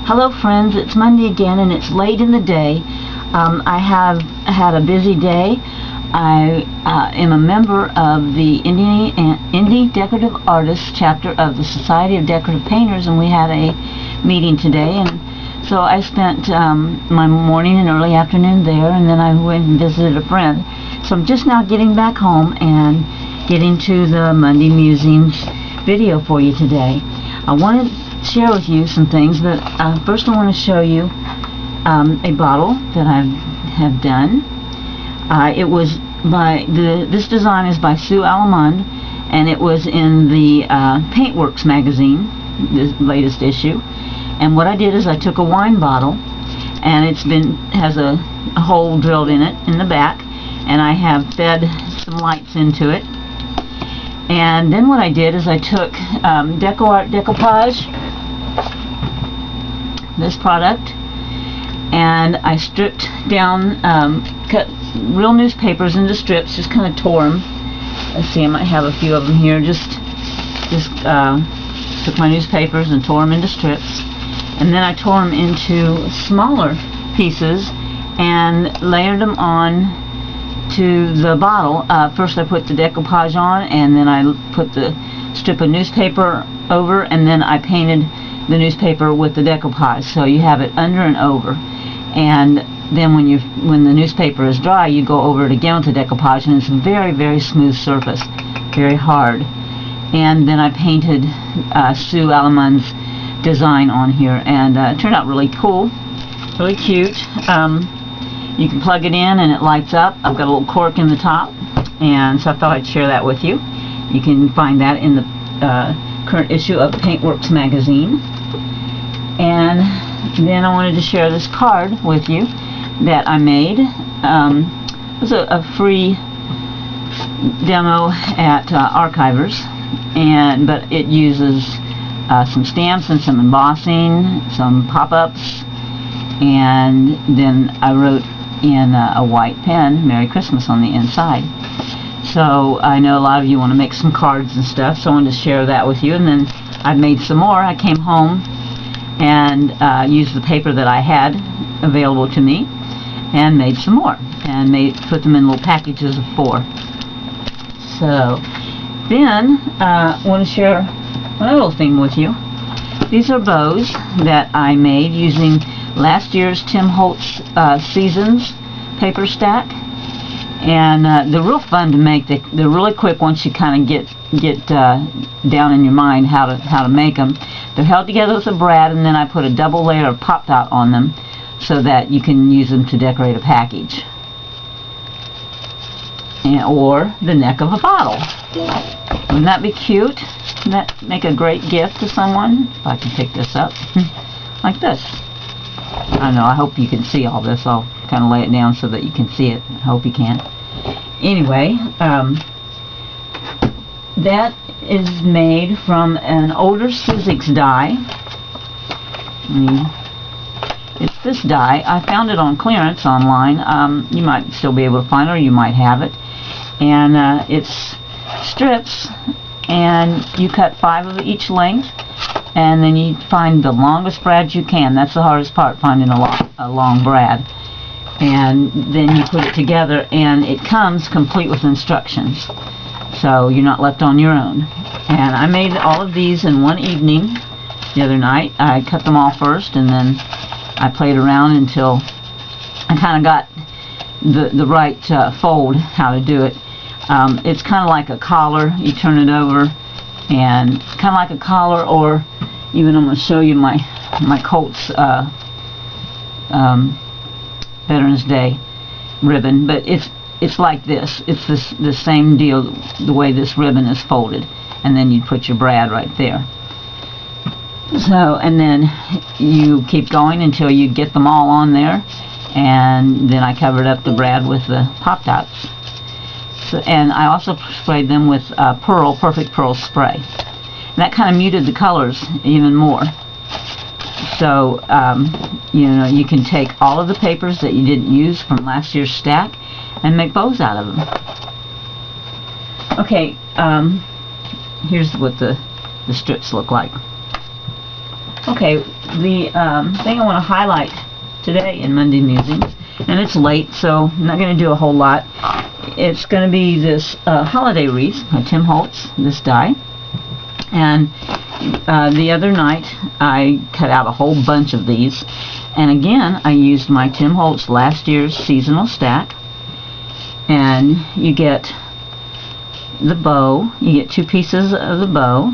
Hello friends, it's Monday again and it's late in the day. I have had a busy day. I am a member of the Indie Decorative Artists chapter of the Society of Decorative Painters, and we had a meeting today, and so I spent my morning and early afternoon there, and then I went and visited a friend. So I'm just now getting back home and getting to the Monday Musings video for you today. I want to share with you some things, but first I want to show you a bottle that I have done. It was by this design is by Sue Alamond, and it was in the Paintworks magazine, the latest issue. And what I did is I took a wine bottle, and has a hole drilled in it in the back, and I have fed some lights into it. And then what I did is I took Decoupage, this product, and I stripped down, cut real newspapers into strips, just kind of tore them. Let's see, I might have a few of them here. Just took my newspapers and tore them into strips, and then I tore them into smaller pieces and layered them on to the bottle. First I put the decoupage on, and then I put the strip of newspaper over, and then I painted the newspaper with the decoupage, so you have it under and over. And then when the newspaper is dry, you go over it again with the decoupage, and it's a very, very smooth surface, very hard. And then I painted Sue Alamond's design on here, and it turned out really cool, really cute. You can plug it in and it lights up. I've got a little cork in the top, and so I thought I'd share that with you. You can find that in the current issue of Paintworks magazine. And then I wanted to share this card with you that I made. It was a free demo at Archivers, but it uses some stamps and some embossing, some pop-ups, and then I wrote in a white pen Merry Christmas on the inside. So I know a lot of you want to make some cards and stuff, so I wanted to share that with you. And then I've made some more. I came home and used the paper that I had available to me and made some more, and put them in little packages of 4. So then I want to share another little thing with you. These are bows that I made using last year's Tim Holtz Seasons paper stack, and they're real fun to make. They're really quick once you kind of get down in your mind how to make them. They're held together with a brad, and then I put a double layer of Pop Dot on them so that you can use them to decorate a package or the neck of a bottle. Wouldn't that be cute? Wouldn't that make a great gift to someone? If I can pick this up like this. I don't know, I hope you can see all this. I'll kind of lay it down so that you can see it. I hope you can. Anyway, that is made from an older Sizzix die. It's this die. I found it on clearance online. You might still be able to find it, or you might have it. And it's strips, and you cut 5 of each length, and then you find the longest brad you can. That's the hardest part, finding a long brad. And then you put it together, and it comes complete with instructions, so you're not left on your own. And I made all of these in one evening the other night. I cut them all first, and then I played around until I kind of got the right fold, how to do it. It's kind of like a collar. You turn it over, and kind of like a collar, or even I'm going to show you my Colts Veterans Day ribbon, but it's like this. It's the same deal, the way this ribbon is folded, and then you put your brad right there. So, and then you keep going until you get them all on there, and then I covered up the brad with the Pop Dots. So, and I also sprayed them with Perfect Pearl spray. And that kind of muted the colors even more. So, you can take all of the papers that you didn't use from last year's stack and make bows out of them. Okay, here's what the strips look like. Okay, the thing I want to highlight today in Monday Musings, and it's late, so I'm not going to do a whole lot. It's going to be this holiday wreath by Tim Holtz, this die. And the other night I cut out a whole bunch of these, and again I used my Tim Holtz last year's seasonal stack. And you get the bow, you get 2 pieces of the bow.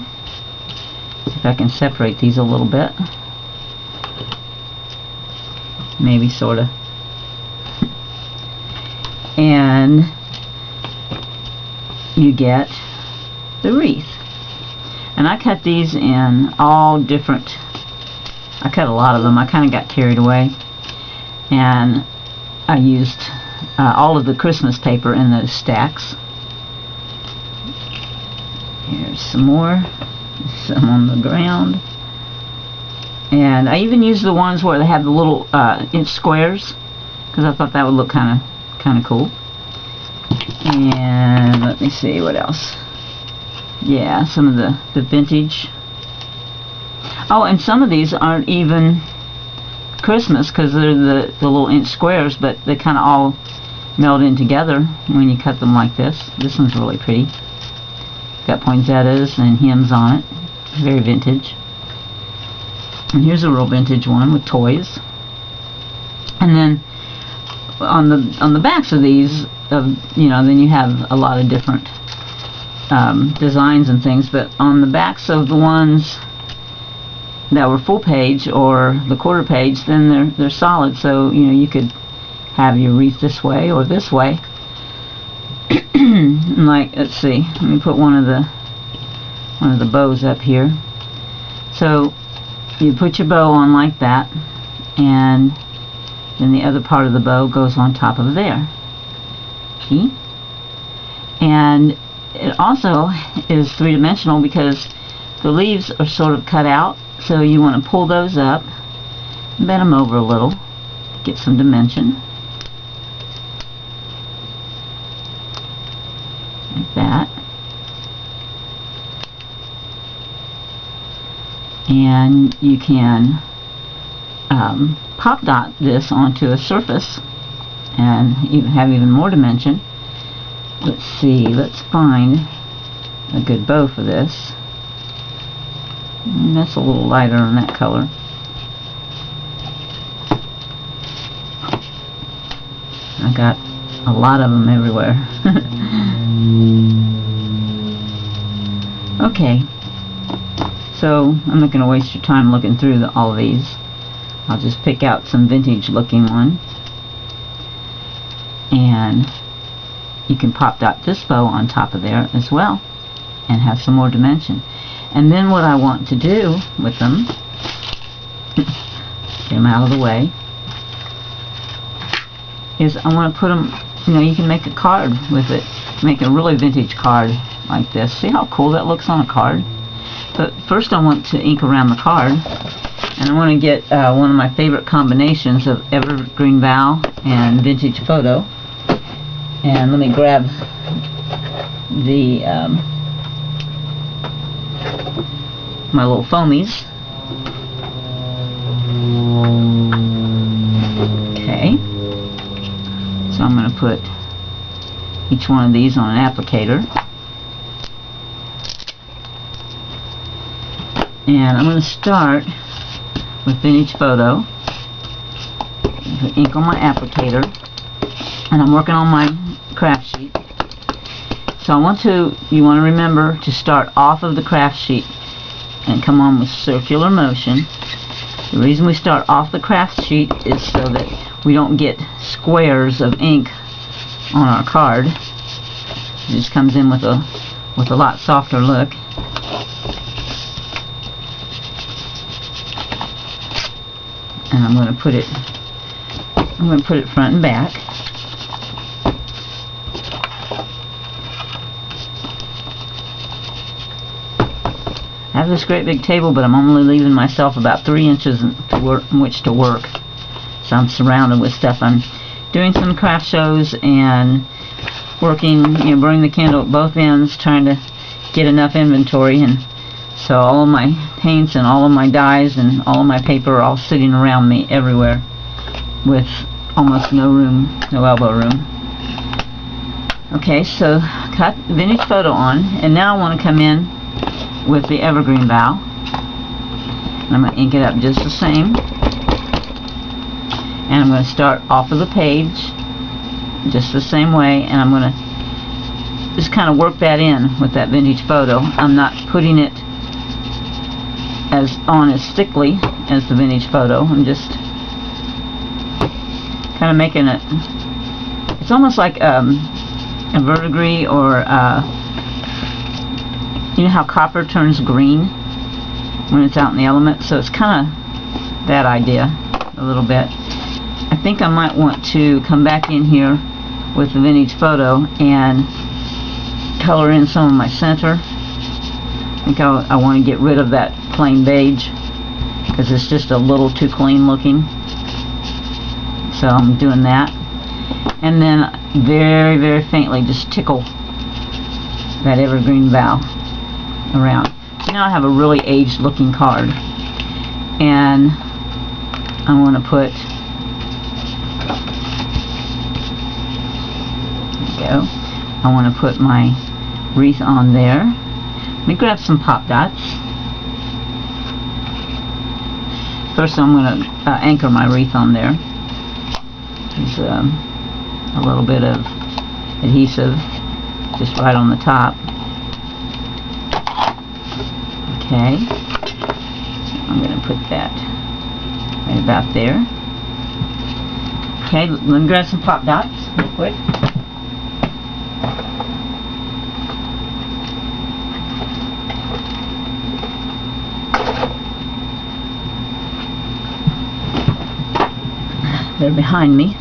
See if I can separate these a little bit. Maybe sorta. And you get the wreath. And I cut these in all different, I cut a lot of them. I kind of got carried away, and I used all of the Christmas paper in those stacks. Here's some more, some on the ground. And I even used the ones where they have the little inch squares, because I thought that would look kind of cool. And let me see what else. Yeah, some of the vintage. Oh, and some of these aren't even Christmas because they're the little inch squares, but they kind of all meld in together when you cut them like this. This one's really pretty. Got poinsettias and hymns on it. Very vintage. And here's a real vintage one with toys. And then on the backs of these, you know, then you have a lot of different designs and things. But on the backs of the ones that were full page or the quarter page, then they're solid. So you know you could have your wreath this way or this way. Like, let's see, let me put one of the bows up here. So you put your bow on like that, and then the other part of the bow goes on top of there. See? And it also is three-dimensional because the leaves are sort of cut out, so you want to pull those up, bend them over a little, get some dimension. Like that. And you can pop dot this onto a surface and have even more dimension. Let's see, let's find a good bow for this. And that's a little lighter on that color. I got a lot of them everywhere. Okay, so I'm not going to waste your time looking through all of these. I'll just pick out some vintage looking ones. And you can pop dot this bow on top of there as well and have some more dimension. And then what I want to do with them, get them out of the way, is I want to put them, you know, you can make a card with it. Make a really vintage card like this. See how cool that looks on a card? But first I want to ink around the card, and I want to get one of my favorite combinations of Evergreen Vow and Vintage Photo. And let me grab the my little foamies. Okay, so I'm going to put each one of these on an applicator, and I'm going to start with Vintage Photo. Put ink on my applicator, and I'm working on my craft sheet. So you want to remember to start off of the craft sheet and come on with circular motion. The reason we start off the craft sheet is so that we don't get squares of ink on our card. It just comes in with a lot softer look. And I'm going to put it front and back. I have this great big table, but I'm only leaving myself about 3 inches in which to work. So I'm surrounded with stuff. I'm doing some craft shows and working, you know, burning the candle at both ends, trying to get enough inventory. And So all of my paints and all of my dyes and all of my paper are all sitting around me everywhere with almost no room, no elbow room. Okay, so cut vintage photo on, and now I want to come in with the evergreen bough. I'm going to ink it up just the same, and I'm going to start off of the page just the same way, and I'm going to just kind of work that in with that vintage photo. I'm not putting it as thickly as the vintage photo. I'm just kind of making it, it's almost like a verdigris, or you know how copper turns green when it's out in the elements, so it's kind of that idea a little bit. I think I might want to come back in here with the vintage photo and color in some of my center. I think I want to get rid of that plain beige because it's just a little too clean looking, so I'm doing that. And then very, very faintly just tickle that evergreen bough around. So now I have a really aged looking card, and I want to put, there we go, I want to put my wreath on there. Let me grab some pop dots. First I'm going to anchor my wreath on there. There's a little bit of adhesive just right on the top. Okay, I'm going to put that right about there. Okay, let me grab some pop dots real quick. They're behind me.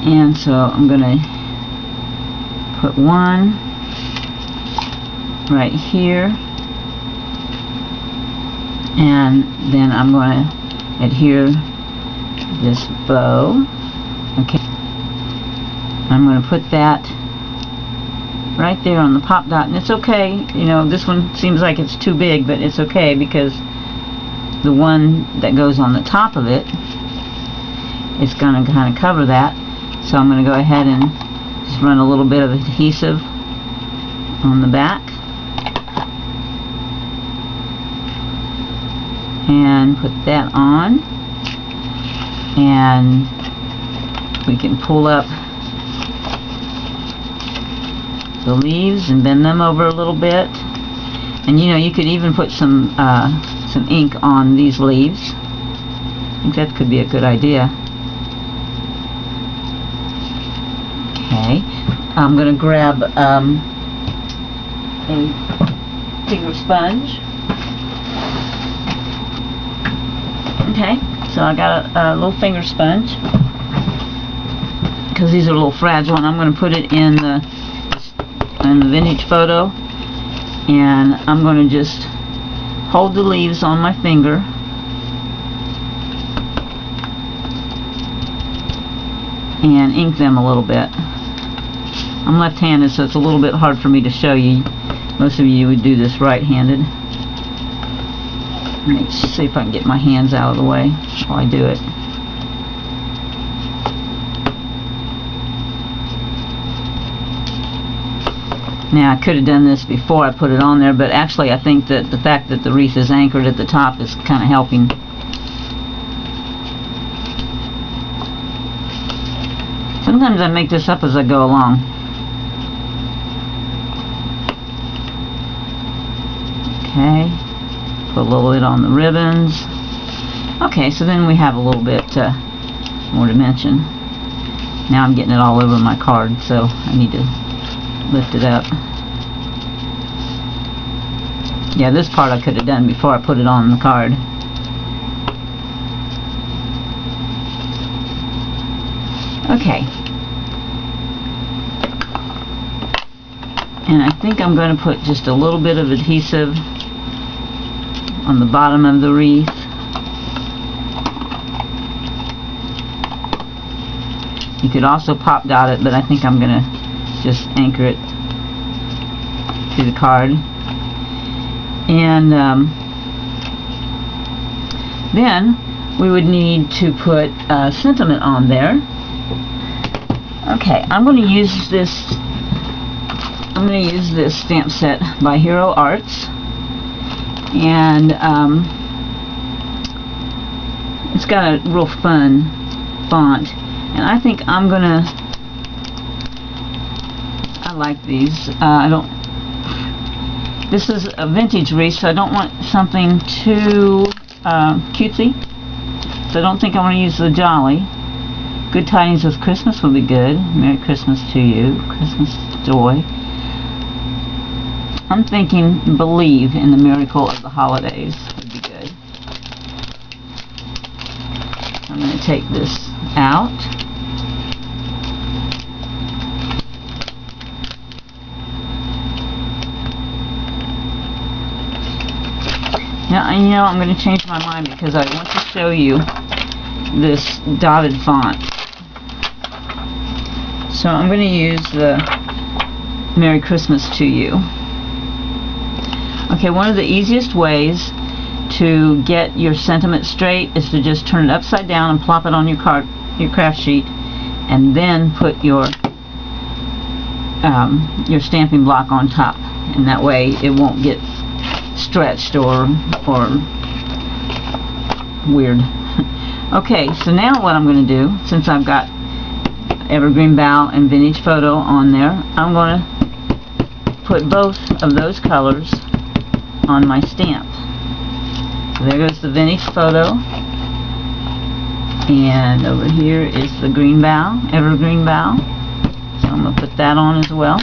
And so I'm going to put one right here, and then I'm going to adhere this bow. Okay, I'm going to put that right there on the pop dot, and it's okay, you know, this one seems like it's too big, but it's okay because the one that goes on the top of it is going to kind of cover that. So I'm going to go ahead and just run a little bit of adhesive on the back and put that on, and we can pull up the leaves and bend them over a little bit. And you know, you could even put some ink on these leaves. I think that could be a good idea. Okay, I'm going to grab a finger sponge. Okay, so I got a little finger sponge because these are a little fragile, and I'm going to put it in the vintage photo, and I'm going to just hold the leaves on my finger and ink them a little bit. I'm left-handed, so it's a little bit hard for me to show you. Most of you would do this right-handed. Let me see if I can get my hands out of the way while I do it. Now, I could have done this before I put it on there, but actually I think that the fact that the wreath is anchored at the top is kind of helping. Sometimes I make this up as I go along. Okay, put a little bit on the ribbons. Okay, so then we have a little bit more dimension. Now I'm getting it all over my card, so I need to lift it up. Yeah, this part I could have done before I put it on the card. Okay. And I think I'm going to put just a little bit of adhesive on the bottom of the wreath. You could also pop dot it, but I think I'm going to just anchor it to the card. And then we would need to put sentiment on there. Okay, I'm going to use this stamp set by Hero Arts, and it's got a real fun font, and I think I like these. This is a vintage wreath, so I don't want something too cutesy, so I don't think I want to use the jolly. Good tidings with Christmas would be good. Merry Christmas to you. Christmas joy. I'm thinking believe in the miracle of the holidays would be good. I'm going to take this out. Now, you know, I'm going to change my mind because I want to show you this dotted font. So I'm going to use the Merry Christmas to you. Okay, one of the easiest ways to get your sentiment straight is to just turn it upside down and plop it on your craft sheet, and then put your stamping block on top, and that way it won't get stretched or weird. Okay, so now what I'm going to do, since I've got Evergreen Bough and Vintage Photo on there, I'm going to put both of those colors on my stamp. So there goes the Vintage Photo, and over here is the Green Bough, Evergreen Bough. So I'm going to put that on as well.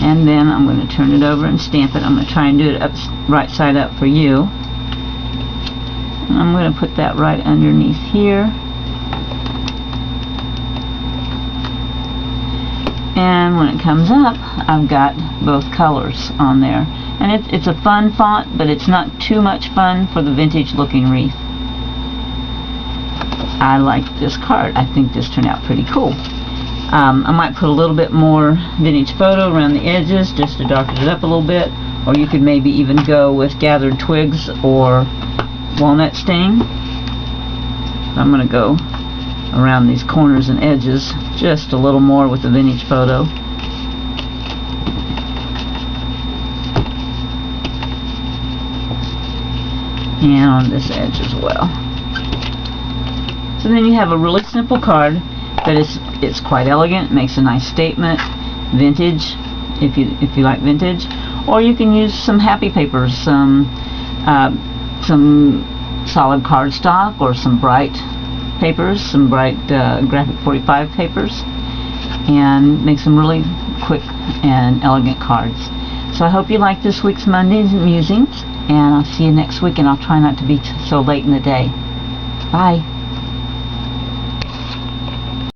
And then I'm going to turn it over and stamp it. I'm going to try and do it right side up for you. And I'm going to put that right underneath here. And when it comes up, I've got both colors on there. And it's a fun font, but it's not too much fun for the vintage looking wreath. I like this card. I think this turned out pretty cool. I might put a little bit more Vintage Photo around the edges just to darken it up a little bit, or you could maybe even go with gathered twigs or walnut stain. I'm going to go around these corners and edges just a little more with the Vintage Photo. And on this edge as well. So then you have a really simple card, but it's quite elegant. It makes a nice statement. Vintage, if you like vintage, or you can use some happy papers, some solid cardstock, or some bright papers, some bright graphic 45 papers, and make some really quick and elegant cards. So I hope you like this week's Monday's musings, and I'll see you next week, and I'll try not to be so late in the day. Bye.